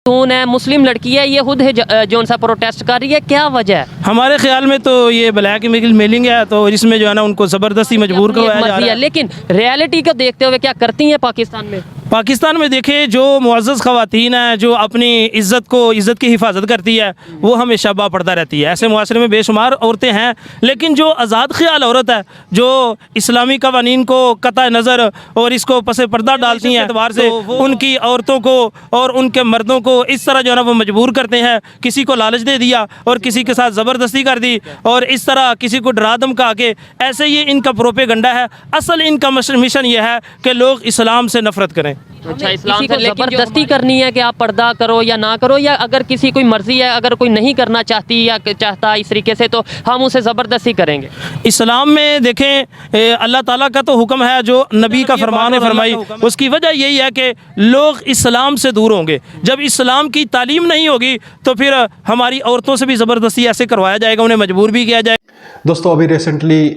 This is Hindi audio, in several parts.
खातून है, मुस्लिम लड़की है, ये खुद जो सा प्रोटेस्ट कर रही है, क्या वजह है? हमारे ख्याल में तो ये ब्लैक मेलिंग है, तो इसमें जो है ना उनको ज़बरदस्ती मजबूर करवाया जा रहा है। लेकिन रियलिटी को देखते हुए क्या करती हैं पाकिस्तान में? पाकिस्तान में देखें, जो मुअज़्ज़ज़ ख़वातीन हैं, जो अपनी इज़्ज़त की हिफाजत करती है, वो हमेशा बापर्दा रहती है। ऐसे मुआशरे में बेशुमार औरतें हैं, लेकिन जो आज़ाद ख्याल औरत है, जो इस्लामी क़वानीन को कतई नज़र और इसको पसे पर्दा डालती हैं, एतबार से उनकी औरतों को और उनके मर्दों को इस तरह जो है ना वो मजबूर करते हैं। किसी को लालच दे दिया और किसी के साथ ज़बरदस्ती कर दी और इस तरह किसी को डरा धमका के, ऐसे ये इनका प्रोपेगंडा है। असल इनका मिशन ये है कि लोग इस्लाम से नफ़रत करें। अच्छा, इस्लाम को ज़बरदस्ती करनी है कि आप पर्दा करो या ना करो, या अगर किसी कोई मर्जी है, अगर कोई नहीं करना चाहती या चाहता इस तरीके से, तो हम उसे ज़बरदस्ती करेंगे? इस्लाम में देखें, अल्लाह ताला का तो हुक्म है, जो नबी का फरमान फरमाई, उसकी वजह यही है कि लोग इस्लाम से दूर होंगे। जब इस्लाम की तालीम नहीं होगी तो फिर हमारी औरतों से भी ज़बरदस्ती ऐसे करवाया जाएगा, उन्हें मजबूर भी किया जाएगा। दोस्तों, अभी रिसेंटली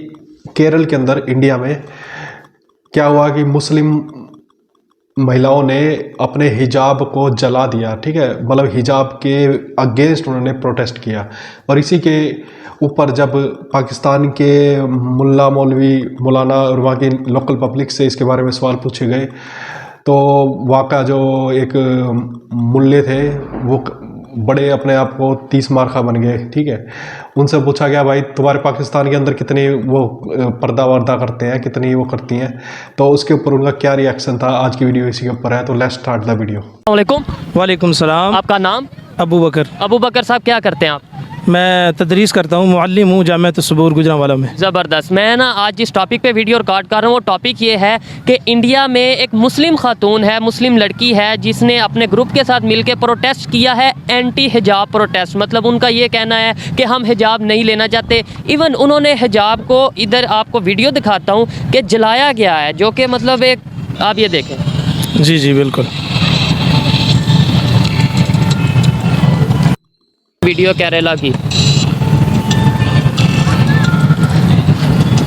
केरल के अंदर, इंडिया में क्या हुआ कि मुस्लिम महिलाओं ने अपने हिजाब को जला दिया। ठीक है, मतलब हिजाब के अगेंस्ट उन्होंने प्रोटेस्ट किया। और इसी के ऊपर जब पाकिस्तान के मुल्ला मौलवी मौलाना और वहाँ की लोकल पब्लिक से इसके बारे में सवाल पूछे गए, तो वाक़ा जो एक मुल्ले थे वो बड़े अपने आप को 30 मार्का बन गए। ठीक है, उनसे पूछा गया, भाई तुम्हारे पाकिस्तान के अंदर कितनी वो पर्दा वर्दा करते हैं, कितनी वो करती हैं, तो उसके ऊपर उनका क्या रिएक्शन था। आज की वीडियो इसी के ऊपर है, तो लेट्स स्टार्ट द वीडियो। अस्सलामुअलैकुम। वालेकुम सलाम। आपका नाम? अबू बकर। अबू बकर साहब, क्या करते हैं आप? मैं तदरीस करता हूँ, मुअल्लिम हूँ जामिअत सुबूर गुजरांवाला में। ज़बरदस्त। मैं ना आज जिस टॉपिक पे वीडियो रिकॉर्ड कर रहा हूँ, वो टॉपिक ये है कि इंडिया में एक मुस्लिम खातून है, मुस्लिम लड़की है, जिसने अपने ग्रुप के साथ मिलकर प्रोटेस्ट किया है, एंटी हिजाब प्रोटेस्ट। मतलब उनका ये कहना है कि हम हिजाब नहीं लेना चाहते। इवन उन्होंने हिजाब को, इधर आपको वीडियो दिखाता हूँ, कि जलाया गया है, जो कि मतलब एक, आप ये देखें। जी जी बिल्कुल। वीडियो केरला की,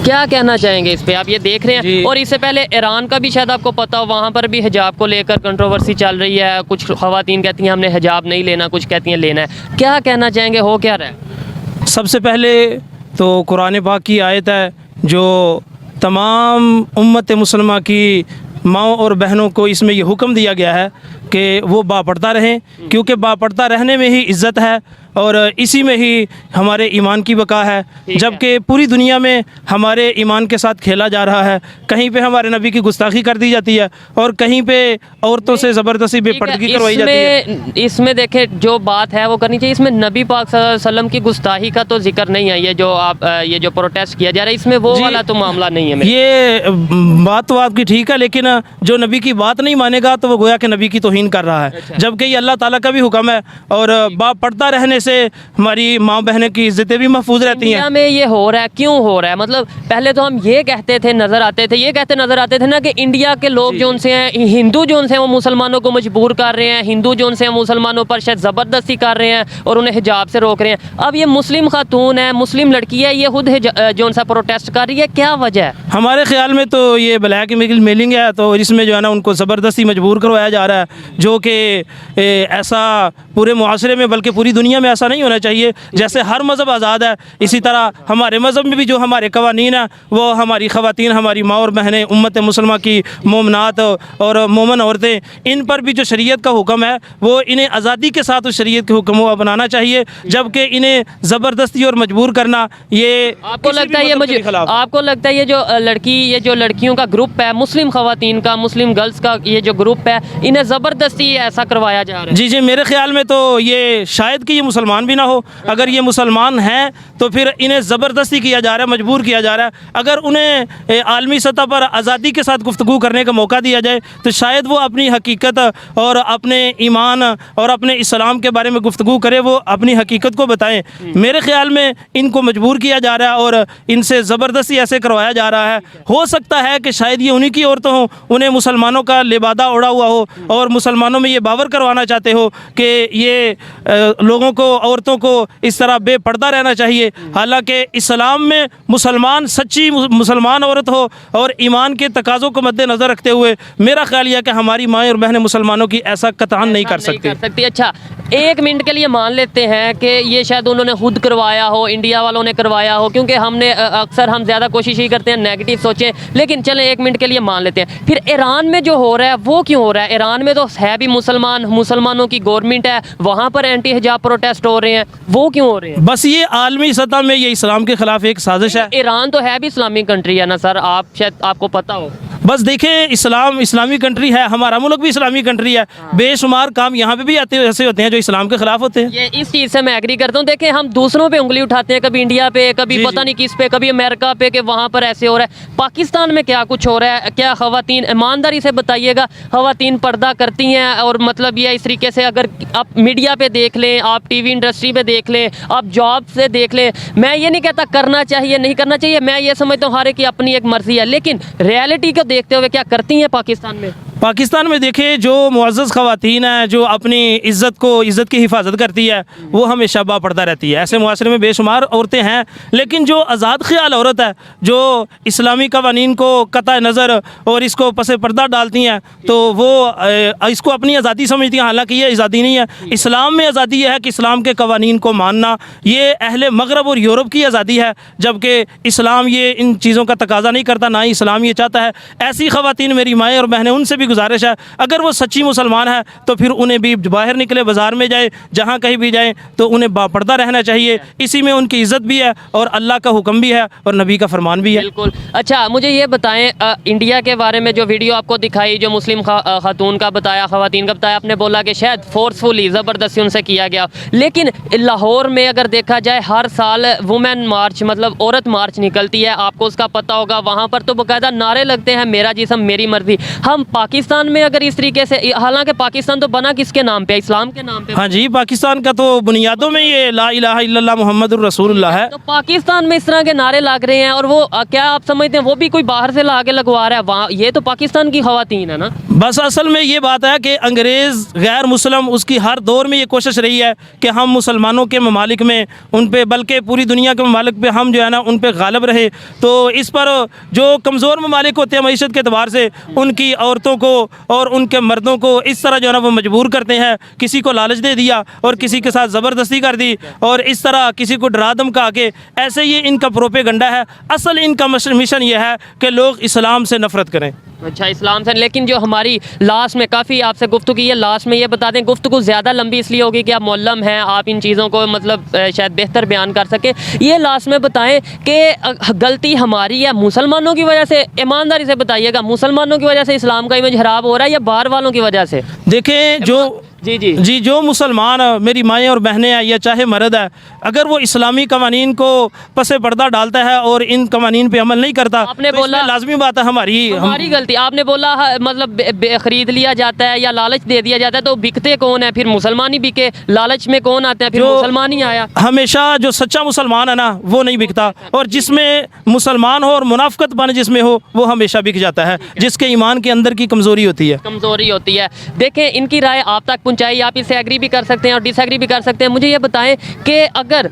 क्या कहना चाहेंगे इस पे? आप ये देख रहे हैं। और इससे पहले ईरान का भी शायद आपको पता हो, वहाँ पर भी हिजाब को लेकर कंट्रोवर्सी चल रही है। कुछ ख़वातीन कहती हैं हमने हिजाब नहीं लेना, कुछ कहती हैं लेना है। क्या कहना चाहेंगे, हो क्या रहा है? सबसे पहले तो कुरान पाक की आयत है, जो तमाम उम्मत मुसलमा की माओ और बहनों को इसमें ये हुक्म दिया गया है कि वो बापर्दा रहें, क्योंकि बापर्दा रहने में ही इज़्ज़त है और इसी में ही हमारे ईमान की बका है। जबकि पूरी दुनिया में हमारे ईमान के साथ खेला जा रहा है। कहीं पे हमारे नबी की गुस्ताखी कर दी जाती है और कहीं पे औरतों से ज़बरदस्ती बेपर्दगी करवाई जाती है। इसमें देखें, जो बात है वो करनी चाहिए। इसमें नबी पाक सल्लल्लाहु अलैहि वसल्लम की गुस्ताखी का तो जिक्र नहीं है। ये जो प्रोटेस्ट किया जा रहा है, इसमें वो वाला तो मामला नहीं है। ये बात तो आपकी ठीक है, लेकिन जो नबी की बात नहीं मानेगा तो वो गोया कि नबी की तौहीन कर रहा है। जबकि ये अल्लाह ताला का भी हुक्म है और बापर्दा रहने से हमारी माँ बहनें की इज्जतें भी महफूज रहती हैं। में ये हो रहा है, क्यों हो रहा है? मतलब पहले तो हम ये कहते थे, नजर आते थे ना कि इंडिया के लोग जो उनसे हैं, हिंदू जो उनसे वो मुसलमानों को मजबूर कर रहे हैं, हिंदू जो उनसे मुसलमानों पर शायद ज़बरदस्ती कर रहे हैं और उन्हें हिजाब से रोक रहे हैं। अब ये मुस्लिम खातून है, मुस्लिम लड़की है, ये खुद जो सा प्रोटेस्ट कर रही है, क्या वजह है? हमारे ख्याल में तो ये ब्लैक मेलिंग है, तो इसमें जो है ना उनको ज़बरदस्ती मजबूर करवाया जा रहा है, जो कि ऐसा पूरे मुआशरे में, बल्कि पूरी दुनिया में ऐसा नहीं होना चाहिए। जैसे हर मज़हब आज़ाद है, इसी तरह हमारे मज़हब में भी जो हमारे क़वानीन हैं, वो हमारी ख़वातीन, हमारी माँ और बहनें, उम्मत मुसलमा की मोमनात और मोमन औरतें, इन पर भी जो शरीयत का हुक्म है, वो इन्हें आज़ादी के साथ उस शरीयत के हुक्म को अपनाना चाहिए। जबकि इन्हें ज़बरदस्ती और मजबूर करना, ये आपको लगता है ये जो लड़कियों का ग्रुप है, मुस्लिम ख़वातीन का, मुस्लिम गर्ल्स का ये जो ग्रुप है, इन्हें ज़बरदस्ती ऐसा करवाया जा रहा है? जी जी, मेरे ख्याल में तो ये शायद कि ये मुसलमान भी ना हो। अगर ये मुसलमान हैं तो फिर इन्हें ज़बरदस्ती किया जा रहा है, मजबूर किया जा रहा है। अगर उन्हें आलमी सतह पर आज़ादी के साथ गुफ्तगू करने का मौका दिया जाए तो शायद वो अपनी हकीकत और अपने ईमान और अपने इस्लाम के बारे में गुफ्तगू करे, वो अपनी हकीकत को बताएं। मेरे ख्याल में इनको मजबूर किया जा रहा है और इनसे ज़बरदस्ती ऐसे करवाया जा रहा है। हो सकता है कि शायद ये उन्हीं की औरतें हों, उन्हें मुसलमानों का लिबादा उड़ा हुआ हो और मुसलमानों में ये बावर करवाना चाहते हो कि ये लोगों को औरतों को इस तरह बेपर्दा रहना चाहिए। हालांकि इस्लाम में मुसलमान सच्ची मुसलमान औरत हो और ईमान के तकाज़ों को मद्देनज़र रखते हुए मेरा ख्याल यह है कि हमारी माएँ और बहनें मुसलमानों की ऐसा कतई नहीं कर सकती। अच्छा, एक मिनट के लिए मान लेते हैं कि ये शायद उन्होंने खुद करवाया हो, इंडिया वालों ने करवाया हो, क्योंकि हमने अक्सर हम ज़्यादा कोशिश ही करते हैं नेगेटिव सोचें, लेकिन चलें एक मिनट के लिए मान लेते हैं। फिर ईरान में जो हो रहा है वो क्यों हो रहा है? ईरान में तो है भी मुसलमानों की गवर्नमेंट है, वहाँ पर एंटी हिजाब प्रोटेस्ट हो रहे हैं, वो क्यों हो रहे हैं? बस ये आलमी सतह में ये इस्लाम के ख़िलाफ़ एक साजिश है। ईरान तो है भी इस्लामिक कंट्री है ना सर, आप शायद आपको पता हो। बस देखें, इस्लामी कंट्री है, हमारा मुल्क भी इस्लामी कंट्री है। बेशुमार काम यहाँ पे भी आते ऐसे होते हैं जो इस्लाम के खिलाफ होते हैं। ये इस चीज़ से मैं एग्री करता हूँ। देखें, हम दूसरों पे उंगली उठाते हैं, कभी इंडिया पे, कभी पता नहीं किस पे, कभी अमेरिका पे, कि वहाँ पर ऐसे हो रहा है। पाकिस्तान में क्या कुछ हो रहा है? क्या ख़वातीन, ईमानदारी से बताइएगा, ख़वातीन पर्दा करती हैं? और मतलब ये इस तरीके से अगर आप मीडिया पे देख लें, आप टीवी इंडस्ट्री पे देख लें, आप जॉब से देख लें, मैं ये नहीं कहता करना चाहिए नहीं करना चाहिए, मैं ये समझता हूँ हर एक की अपनी एक मर्ज़ी है, लेकिन रियलिटी को देखते हुए क्या करती हैं पाकिस्तान में देखें, जो मुअज़्ज़ज़ ख़वातीन हैं, जो अपनी इज़्ज़त की हिफाजत करती है, वो हमेशा बापर्दा रहती है। ऐसे मुआशरे में बेशुमार औरतें हैं, लेकिन जो आज़ाद ख़याल औरत है, जो इस्लामी क़वानीन को कतई नज़र और इसको पसे पर्दा डालती हैं, तो वो इसको अपनी आज़ादी समझती हैं। हालांकि ये आज़ादी नहीं है। इस्लाम में आज़ादी यह है कि इस्लाम के क़वानीन को मानना, ये अहले मग़रब और यूरोप की आज़ादी है, जबकि इस्लाम ये इन चीज़ों का तकाज़ा नहीं करता, ना ही इस्लाम ये चाहता है। ऐसी ख़वातीन मेरी माएँ और बहनें, उनसे भी गुजारिश है, अगर वो सच्ची मुसलमान है तो फिर उन्हें भी बाहर निकले, बाज़ार में जाए, जहाँ कहीं भी जाए, तो उन्हें बापर्दा रहना चाहिए। इसी में उनकी इज़्ज़त भी है और अल्लाह का हुक्म भी है और नबी का फरमान भी है। बिल्कुल। अच्छा, मुझे ये बताएं, इंडिया के बारे में जो वीडियो आपको दिखाई, जो मुस्लिम खातून का बताया, ख़वातीन का बताया, आपने बोला कि शायद फोर्सफुली ज़बरदस्ती उनसे किया गया, लेकिन लाहौर में अगर देखा जाए हर साल वुमेन मार्च, मतलब औरत मार्च निकलती है, आपको उसका पता होगा। वहाँ पर तो बाकायदा नारे लगते हैं, मेरा जिस्म मेरी मर्ज़ी। हम पाकिस्तान में अगर इस तरीके से, हालांकि पाकिस्तान तो बना किसके नाम पे? इस्लाम के नाम पे। हाँ जी, पाकिस्तान का तो बुनियादों में ये ला इलाहा इल्लल्लाह मुहम्मदुर रसूलुल्लाह है। तो पाकिस्तान में इस तरह के नारे लग रहे हैं, और वो क्या आप समझते हैं वो भी कोई बाहर से ला के लगवा रहा है? वहाँ ये तो पाकिस्तान की ख़वातीन है ना। बस असल में ये बात है कि अंग्रेज़ गैर मुस्लिम, उसकी हर दौर में ये कोशिश रही है कि हम मुसलमानों के ममालिक में उन पे, बल्कि पूरी दुनिया के ममालिक पे हम जो है ना उन पे गालिब रहे। तो इस पर जो कमज़ोर ममालिक होते हैं मईशत के अतबार से, उनकी औरतों को और उनके मर्दों को इस तरह जो है ना वो मजबूर करते हैं। किसी को लालच दे दिया और किसी के साथ ज़बरदस्ती कर दी, और इस तरह किसी को डरा धमका के, ऐसे ये इनका प्रोपेगंडा है। असल इनका मिशन ये है कि लोग इस्लाम से नफ़रत करें। अच्छा, इस्लाम से। लेकिन जो हमारी लास्ट में काफ़ी आपसे गुफ्तगू की है, लास्ट में ये बता दें, गुफ्तगू ज़्यादा लंबी इसलिए होगी कि आप मौलम हैं, आप इन चीज़ों को मतलब शायद बेहतर बयान कर सके। ये लास्ट में बताएं कि गलती हमारी है मुसलमानों की वजह से? ईमानदारी से बताइएगा, मुसलमानों की वजह से इस्लाम का इमेज खराब हो रहा है या बाहर वालों की वजह से? देखें, जी जो मुसलमान मेरी माएँ और बहनें हैं, या चाहे मर्द है, अगर वो इस्लामी कवानीन को पसे पर्दा डालता है और इन कवानीन पे अमल नहीं करता, आपने तो बोला लाजमी बात है हमारी गलती। आपने बोला मतलब खरीद लिया जाता है या लालच दे दिया जाता है, तो बिकते कौन है फिर? मुसलमान ही बिके। लालच में कौन आता है फिर? मुसलमान ही आया। हमेशा जो सच्चा मुसलमान है ना वो नहीं बिकता, और जिसमें मुसलमान हो और मुनाफिकत बन जिसमें हो, वो हमेशा बिक जाता है, जिसके ईमान के अंदर की कमज़ोरी होती है। देखें, इनकी राय आप तक पहुंचाई, आप इससे एग्री भी कर सकते हैं और डिसएग्री भी कर सकते हैं। मुझे ये बताएं कि अगर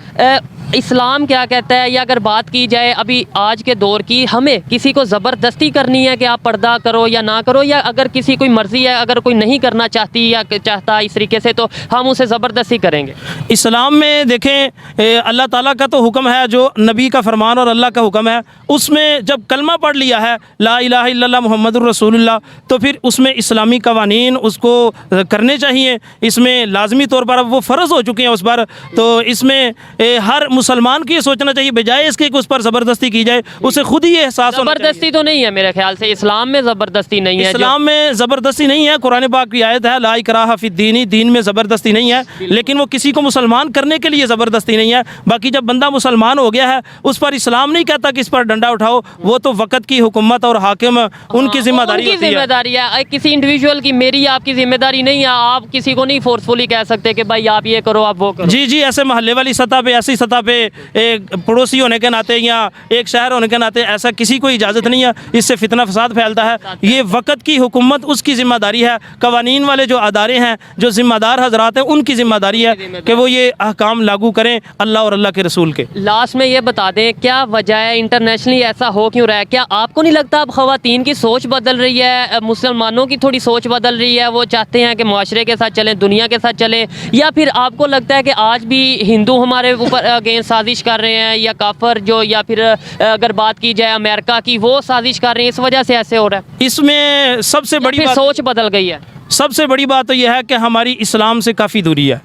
इस्लाम क्या कहता है, या अगर बात की जाए अभी आज के दौर की, हमें किसी को ज़बरदस्ती करनी है कि आप पर्दा करो या ना करो, या अगर किसी कोई मर्ज़ी है, अगर कोई नहीं करना चाहती या चाहता इस तरीके से, तो हम उसे ज़बरदस्ती करेंगे? इस्लाम में देखें, अल्लाह ताला का तो हुक्म है, जो नबी का फरमान और अल्लाह का हुक्म है, उसमें जब कलमा पढ़ लिया है ला इलाहा इल्लल्लाह मुहम्मदुर रसूलुल्लाह, तो फिर उसमें इस्लामी कवानीन उसको करने चाहिए। इसमें लाजमी तौर पर अब वो फ़र्ज़ हो चुके हैं उस पर, तो इसमें हर मुसलमान को ये सोचना चाहिए, बजाय इसके कि उस पर ज़बरदस्ती की जाए, उसे खुद ही ये एहसास होना चाहिए। ज़बरदस्ती तो नहीं है मेरे ख्याल से, इस्लाम में ज़बरदस्ती नहीं है। इस्लाम में ज़बरदस्ती नहीं है, कुरान पाक की आयत है ला इकराहा फिद्दीन, दीन में ज़बरदस्ती नहीं है, लेकिन वो किसी को मुसलमान करने के लिए ज़बरदस्ती नहीं है। बाकी जब बंदा मुसलमान हो गया है, उस पर इस्लाम नहीं कहता कि इस पर डंडा उठाओ, वो तो वक़्त की हुकूमत और हाकिम उनकी जिम्मेदारी है। किसी इंडिविजुअल की, मेरी आपकी जिम्मेदारी नहीं है। आप किसी को नहीं फोर्सफुली कह सकते कि भाई आप ये करो, आप वो करो। जी, ऐसे महल्ले वाली सतह पे, ऐसी सतह पे एक पड़ोसी होने के नाते या एक शहर होने के नाते ऐसा किसी को इजाज़त नहीं है, इससे फितना फसाद फैलता है। ये वक़्त की हुकूमत उसकी ज़िम्मेदारी है, कवानीन वाले जो अदारे हैं, जो ज़िम्मेदार हजरात हैं, उनकी ज़िम्मेदारी है कि वो ये अहकाम लागू करें अल्लाह और अल्लाह के रसूल के। लास्ट में ये बता दें क्या वजह है इंटरनेशनली ऐसा हो क्यों रहा है? क्या आपको नहीं लगता अब ख़वातीन की सोच बदल रही है, मुसलमानों की थोड़ी सोच बदल रही है, वो चाहते हैं कि माशरे के साथ चलें, दुनिया के साथ चलें, या फिर आपको लगता है कि आज भी हिंदू हमारे ऊपर अगेंस्ट साजिश कर रहे हैं, या काफर जो, या फिर अगर बात की जाए अमेरिका की, वो साजिश कर रहे हैं, इस वजह से ऐसे हो रहा है? इसमें सबसे बड़ी बात, सोच बदल गई है? सबसे बड़ी बात तो यह है कि हमारी इस्लाम से काफ़ी दूरी है।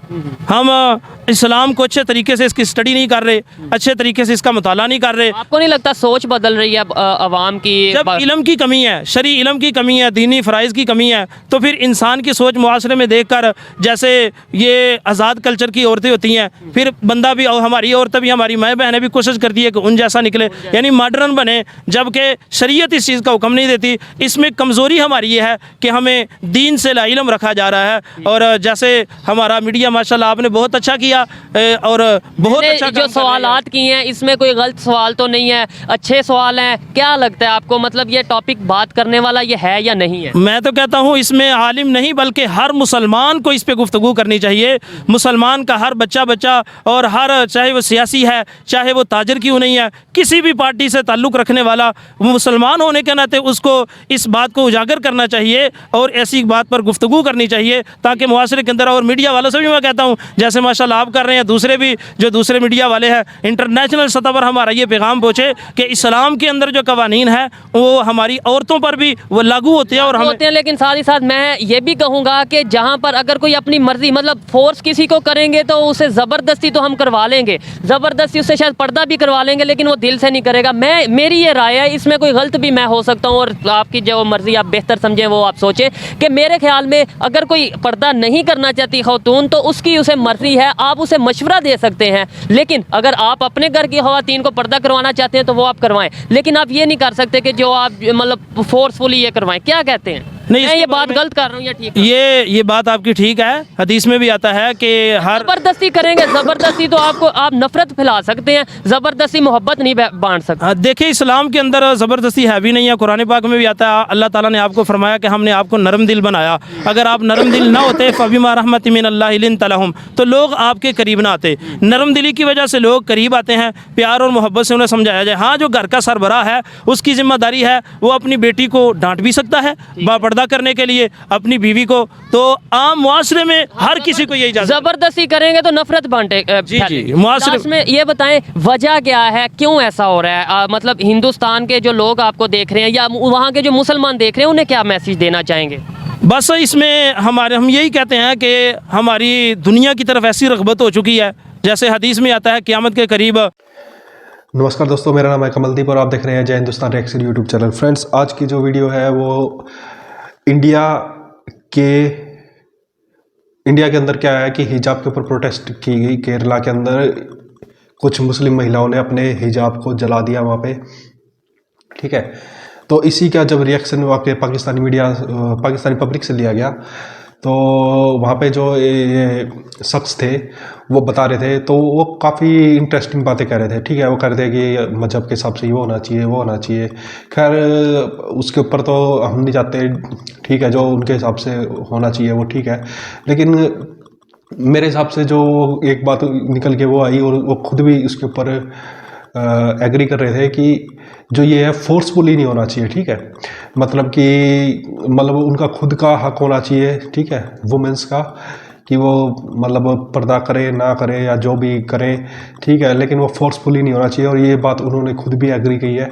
हम इस्लाम को अच्छे तरीके से इसकी स्टडी नहीं कर रहे, अच्छे तरीके से इसका मुताला नहीं कर रहे। आपको नहीं लगता सोच बदल रही है अवाम की? जब इल्म की कमी है, शरी इल्म की कमी है, दीनी फ़राइज़ की कमी है, तो फिर इंसान की सोच मुआशरे में देखकर, जैसे ये आज़ाद कल्चर की औरतें होती हैं, फिर बंदा भी और हमारी औरतें भी, हमारी माएँ बहनें भी कोशिश करती है कि उन जैसा निकले, यानी मॉडर्न बने, जबकि शरीयत इस चीज़ का हुक्म नहीं देती। इसमें कमज़ोरी हमारी ये है कि हमें दीन से लाइलम रखा जा रहा है। और जैसे हमारा मीडिया माशाल्लाह आपने बहुत अच्छा किया और बहुत अच्छा जो सवालात किए हैं इसमें कोई गलत सवाल तो नहीं है, अच्छे सवाल हैं। क्या लगता है आपको, मतलब ये टॉपिक बात करने वाला ये है या नहीं है? मैं तो कहता हूँ इसमें आलिम नहीं बल्कि हर मुसलमान को इस पे गुफ्तगू करनी चाहिए। मुसलमान का हर बच्चा और हर, चाहे वो सियासी है, चाहे वो ताजर क्यों नहीं है, किसी भी पार्टी से ताल्लुक़ रखने वाला, मुसलमान होने के नाते उसको इस बात को उजागर करना चाहिए और ऐसी बात पर गुफ्तगू करनी चाहिए, ताकि मुआशरे के अंदर, और मीडिया वालों से भी मैं कहता हूँ जैसे माशाल्लाह आप कर रहे हैं, दूसरे भी जो दूसरे मीडिया वाले हैं, इंटरनेशनल सतह पर हमारा ये पैगाम पहुँचे कि इस्लाम के अंदर जो कवानीन है वो हमारी औरतों पर भी वो लागू होते हैं और हम होते हैं। लेकिन साथ ही साथ मैं ये भी कहूँगा कि जहाँ पर अगर कोई अपनी मर्जी, मतलब फोर्स किसी को करेंगे तो उसे ज़बरदस्ती तो हम करवा लेंगे, ज़बरदस्ती उससे शायद पर्दा भी करवा लेंगे, लेकिन वो दिल से नहीं करेगा। मेरी ये राय है, इसमें कोई गलत भी मैं हो सकता हूँ और आपकी जो मर्जी आप बेहतर समझें वो आप सोचें, कि मेरे ख्याल में अगर कोई पर्दा नहीं करना चाहती खवातून तो उसकी उसे मर्जी है, आप उसे मशवरा दे सकते हैं। लेकिन अगर आप अपने घर की खवातीन को पर्दा करवाना चाहते हैं तो वो आप करवाएं, लेकिन आप ये नहीं कर सकते कि जो आप मतलब फोर्सफुली ये करवाएं। क्या कहते हैं? नहीं, मैं ये बात गलत कर रहा हूँ या ठीक है? ये बात आपकी ठीक है। हदीस में भी आता है कि हर ज़बरदस्ती करेंगे, ज़बरदस्ती तो आप नफरत फैला सकते हैं, ज़बरदस्ती मोहब्बत नहीं बांट सकते। देखिए इस्लाम के अंदर ज़बरदस्ती है भी नहीं है। कुरान पाक में भी आता है, अल्लाह ताला ने आपको फरमाया कि हमने आपको नरम दिल बनाया। अगर आप नरम दिल ना होते फ़बिमा रहमतिन मिनल्लाहि लिन्त लहुम, तो लोग आपके करीब ना आते। नरम दिली की वजह से लोग करीब आते हैं, प्यार और मोहब्बत से उन्हें समझाया जाए। हाँ, जो घर का सरबराह है उसकी ज़िम्मेदारी है, वो अपनी बेटी को डांट भी सकता है बापर्दा करने के लिए, अपनी बीवी को। तो आम मुआशरे में हर किसी को यही इजाज़त। ज़बरदस्ती करेंगे तो नफरत बांटे। जी मुआशरे में ये बताएं वजह क्या है, क्यों ऐसा हो रहा है? मतलब हिंदुस्तान के जो लोग आपको देख रहे हैं या वहाँ के जो मुसलमान देख रहे हैं, उन्हें क्या मैसेज देना चाहेंगे? बस इसमें हम यही कहते हैं कि हमारी दुनिया की तरफ ऐसी रग़बत हो चुकी है, जैसे हदीस में आता है क़यामत के करीब। नमस्कार दोस्तों, मेरा नाम है कमलदीप और आप देख रहे हैं जय Hindustan reaction YouTube channel. Friends, आज की जो वीडियो है वो इंडिया के अंदर क्या है कि हिजाब के ऊपर प्रोटेस्ट की गई। केरला के अंदर कुछ मुस्लिम महिलाओं ने अपने हिजाब को जला दिया वहाँ पे, ठीक है। तो इसी का जब रिएक्शन वहाँ के पाकिस्तानी पब्लिक से लिया गया, तो वहाँ पे जो ये शख्स थे वो बता रहे थे, तो वो काफ़ी इंटरेस्टिंग बातें कह रहे थे, ठीक है। वो कह रहे थे कि मजहब के हिसाब से ये होना चाहिए, वो होना चाहिए। खैर उसके ऊपर तो हम नहीं जाते, ठीक है, जो उनके हिसाब से होना चाहिए वो ठीक है। लेकिन मेरे हिसाब से जो एक बात निकल के वो आई और वो खुद भी उसके ऊपर एग्री कर रहे थे कि जो ये है फोर्सफुली नहीं होना चाहिए, ठीक है। मतलब उनका खुद का हक होना चाहिए, ठीक है, वुमेंस का, कि वो मतलब पर्दा करे ना करे या जो भी करे, ठीक है, लेकिन वो फोर्सफुली नहीं होना चाहिए। और ये बात उन्होंने खुद भी एग्री की है,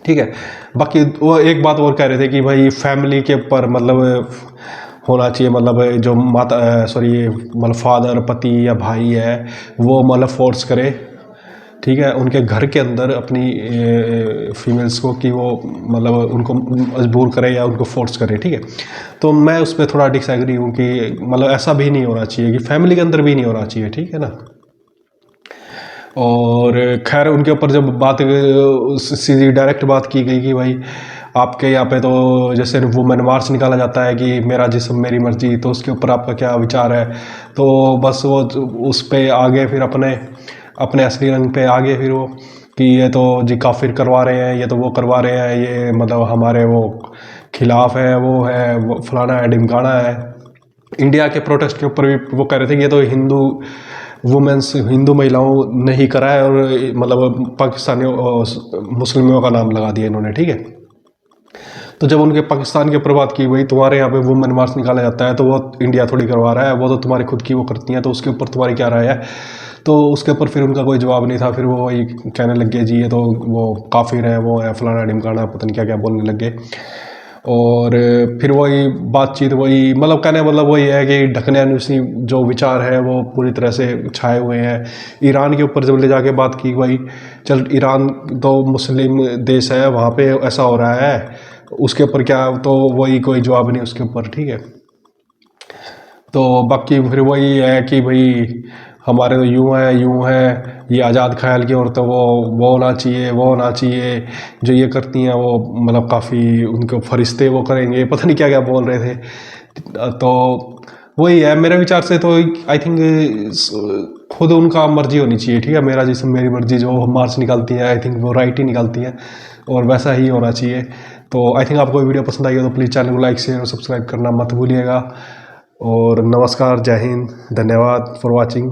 ठीक है। बाकी वो एक बात और कह रहे थे कि भाई फैमिली के ऊपर मतलब होना चाहिए, मतलब जो मतलब फादर, पति या भाई है वो मतलब फोर्स करे, ठीक है, उनके घर के अंदर अपनी फीमेल्स को, कि वो मतलब उनको मजबूर करे या उनको फोर्स करे, ठीक है। तो मैं उस पर थोड़ा डिसएग्री हूँ कि मतलब ऐसा भी नहीं होना चाहिए, कि फैमिली के अंदर भी नहीं होना चाहिए, ठीक है ना। और खैर उनके ऊपर जब बात सीधी डायरेक्ट बात की गई कि भाई आपके यहाँ पे तो जैसे वुमेन मार्च निकाला जाता है कि मेरा जिस्म मेरी मर्जी, तो उसके ऊपर आपका क्या विचार है। तो बस वो उस पे आगे फिर अपने अपने असली रंग पे आ गए फिर वो कि ये तो जी काफिर करवा रहे हैं, ये तो वो करवा रहे हैं, ये मतलब हमारे वो खिलाफ है, वो फलाना है ढिमकाना है। इंडिया के प्रोटेस्ट के ऊपर भी वो कह रहे थे कि ये तो हिंदू महिलाओं ने ही करा है, और मतलब पाकिस्तानियों मुस्लिमों का नाम लगा दिया इन्होंने, ठीक है। तो जब उनके पाकिस्तान के ऊपर बात की, भाई तुम्हारे यहाँ पे वुमेन मार्च निकाला जाता है तो वो इंडिया थोड़ी करवा रहा है, वो तो तुम्हारी खुद की वो करती हैं, तो उसके ऊपर तुम्हारी क्या राय है। तो उसके ऊपर फिर उनका कोई जवाब नहीं था। फिर वो वही कहने लग गए जी ये तो वो काफिर है, वो है फलाना ढिमकाना, पता नहीं क्या क्या बोलने लग गए। और फिर वही बातचीत वही मतलब कहने मतलब वही है कि ढकने अनुसी जो विचार है वो पूरी तरह से छाए हुए हैं। ईरान के ऊपर जब ले जाके बात की, भाई चल ईरान तो मुस्लिम देश है, वहाँ पे ऐसा हो रहा है, उसके ऊपर क्या, तो वही कोई जवाब नहीं उसके ऊपर, ठीक है। तो बाकी फिर वही है कि भाई हमारे तो यूं है, ये आज़ाद ख्याल की औरतें वो होना चाहिए, वो होना चाहिए, जो ये करती हैं वो मतलब काफ़ी उनको फरिश्ते वो करेंगे, पता नहीं क्या क्या बोल रहे थे। तो वही है मेरे विचार से, तो आई थिंक खुद उनका मर्जी होनी चाहिए, ठीक है। मेरा जिसम मेरी मर्जी, जो मार्च निकालती है आई थिंक वो राइट ही निकालती है, और वैसा ही होना चाहिए। तो आई थिंक आपको वीडियो पसंद आई हो तो प्लीज़ चैनल को लाइक शेयर और सब्सक्राइब करना मत भूलिएगा। और नमस्कार, जय हिंद, धन्यवाद फॉर वॉचिंग।